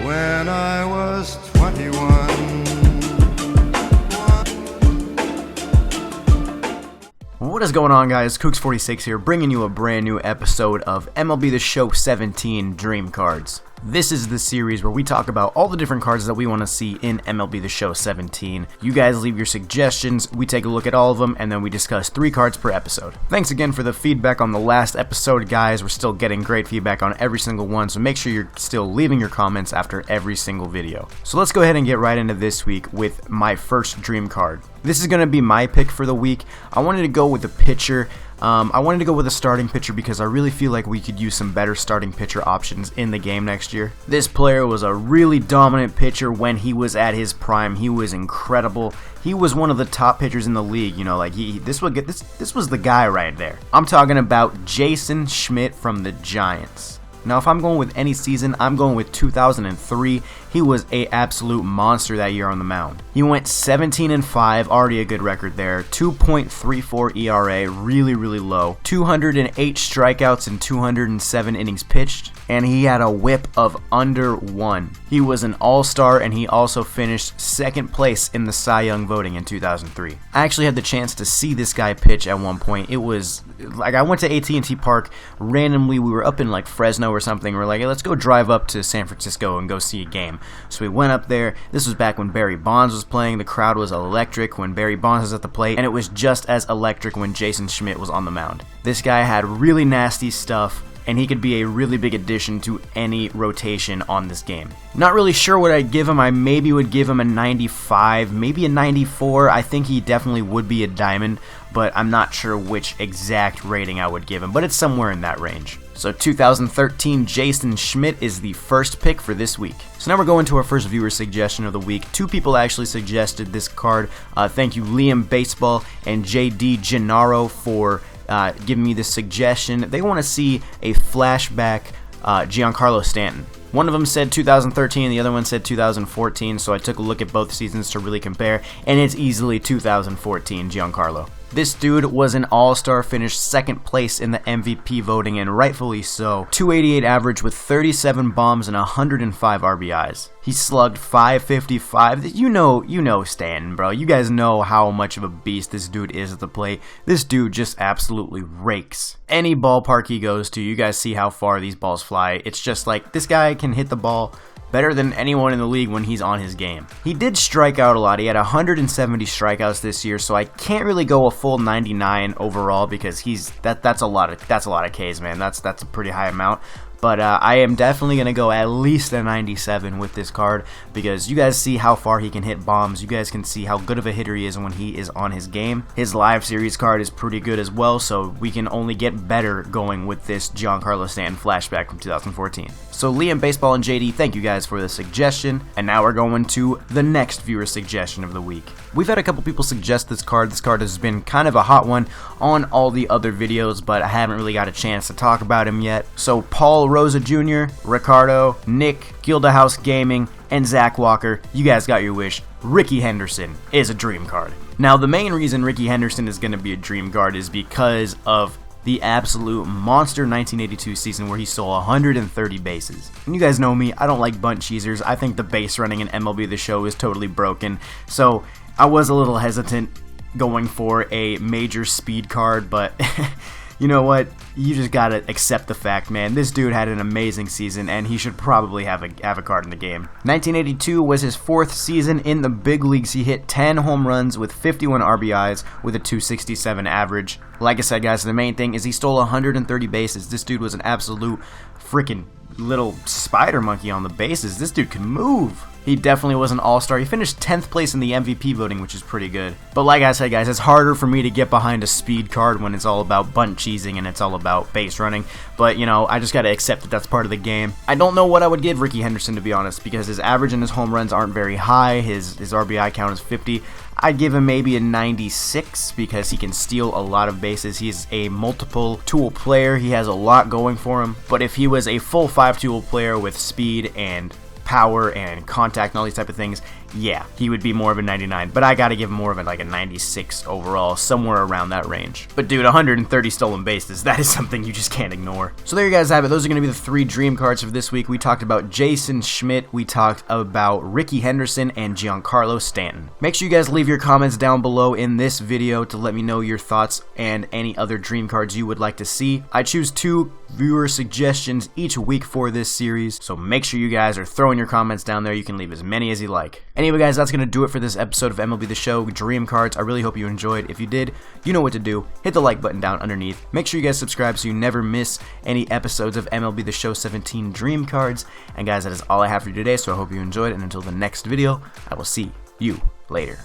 when I was 21. What is going on, guys? Kooks46 here, bringing you a brand new episode of MLB The Show 17 Dream Cards. This is the series where we talk about all the different cards that we want to see in MLB The Show 17. You guys leave your suggestions, we take a look at all of them, and then we discuss 3 cards per episode. Thanks again for the feedback on the last episode, guys. We're still getting great feedback on every single one, so make sure you're still leaving your comments after every single video. So let's go ahead and get right into this week with my first dream card. This is going to be my pick for the week. I wanted to go with the pitcher. I wanted to go with a starting pitcher because I really feel like we could use some better starting pitcher options in the game next year. This player was a really dominant pitcher when he was at his prime. He was incredible. He was one of the top pitchers in the league. You know, like this was the guy right there. I'm talking about Jason Schmidt from the Giants. Now, if I'm going with any season, I'm going with 2003. He was an absolute monster that year on the mound. He went 17-5, already a good record there. 2.34 ERA, really low. 208 strikeouts and 207 innings pitched, and he had a whip of under 1. He was an all-star, and he also finished second place in the Cy Young voting in 2003. I actually had the chance to see this guy pitch at one point. It was like I went to AT&T Park randomly. We were up in like Fresno or something. We're like, hey, let's go drive up to San Francisco and go see a game. So we went up there. This was back when Barry Bonds was playing. The crowd was electric when Barry Bonds was at the plate, and it was just as electric when Jason Schmidt was on the mound. This guy had really nasty stuff, and he could be a really big addition to any rotation on this game. Not really sure what I'd give him. I maybe would give him a 95, maybe a 94. I think he definitely would be a diamond, but I'm not sure which exact rating I would give him, but it's somewhere in that range. So 2013 Jason Schmidt is the first pick for this week. So now we're going to our first viewer suggestion of the week. 2 people actually suggested this card. Thank you, Liam Baseball and JD Gennaro, for giving me this suggestion. They want to see a flashback Giancarlo Stanton. One of them said 2013, the other one said 2014, so I took a look at both seasons to really compare, and it's easily 2014 Giancarlo. This dude was an all-star, finished second place in the MVP voting, and rightfully so. 288 average with 37 bombs and 105 RBIs. He slugged 555. You know Stanton, bro. You guys know how much of a beast this dude is at the plate. This dude just absolutely rakes. Any ballpark he goes to, you guys see how far these balls fly. It's just like, this guy can hit the ball better than anyone in the league when he's on his game. He did strike out a lot. He had 170 strikeouts this year, so I can't really go a full 99 overall because that's a lot of Ks, man. That's a pretty high amount. But I am definitely going to go at least a 97 with this card because you guys see how far he can hit bombs. You guys can see how good of a hitter he is when he is on his game. His live series card is pretty good as well, so we can only get better going with this Giancarlo Stanton flashback from 2014. So Liam, Baseball, and JD, thank you guys for the suggestion. And now we're going to the next viewer suggestion of the week. We've had a couple people suggest this card. This card has been kind of a hot one on all the other videos, but I haven't really got a chance to talk about him yet. So Paul Rosa Jr., Ricardo, Nick, Gildahouse Gaming, and Zach Walker, you guys got your wish. Rickey Henderson is a dream card. Now, the main reason Rickey Henderson is going to be a dream card is because of the absolute monster 1982 season where he stole 130 bases. And you guys know me, I don't like bunt cheesers. I think the base running in MLB The Show is totally broken. So I was a little hesitant going for a major speed card, but you know what? You just gotta accept the fact, man. This dude had an amazing season, and he should probably have a card in the game. 1982 was his 4th season in the big leagues. He hit 10 home runs with 51 RBIs with a 267 average. Like I said, guys, the main thing is he stole 130 bases. This dude was an absolute freaking little spider monkey on the bases. This dude can move. He definitely was an all-star. He finished 10th place in the MVP voting, which is pretty good. But like I said, guys, it's harder for me to get behind a speed card when it's all about bunt cheesing and it's all about base running. But, you know, I just got to accept that that's part of the game. I don't know what I would give Rickey Henderson, to be honest, because his average and his home runs aren't very high. His RBI count is 50. I'd give him maybe a 96 because he can steal a lot of bases. He's a multiple tool player. He has a lot going for him. But if he was a full 5-tool player with speed and power and contact and all these type of things, yeah, he would be more of a 99, but I gotta give him more of like a 96 overall, somewhere around that range. But dude, 130 stolen bases, that is something you just can't ignore. So there you guys have it. Those are gonna be the 3 dream cards for this week. We talked about Jason Schmidt, we talked about Rickey Henderson, and Giancarlo Stanton. Make sure you guys leave your comments down below in this video to let me know your thoughts and any other dream cards you would like to see. I choose 2 viewer suggestions each week for this series, so make sure you guys are throwing your comments down there. You can leave as many as you like. Anyway guys, that's going to do it for this episode of MLB The Show Dream Cards. I really hope you enjoyed. If you did, you know what to do. Hit the like button down underneath. Make sure you guys subscribe so you never miss any episodes of MLB The Show 17 Dream Cards. And guys, that is all I have for you today, so I hope you enjoyed, and until the next video, I will see you later.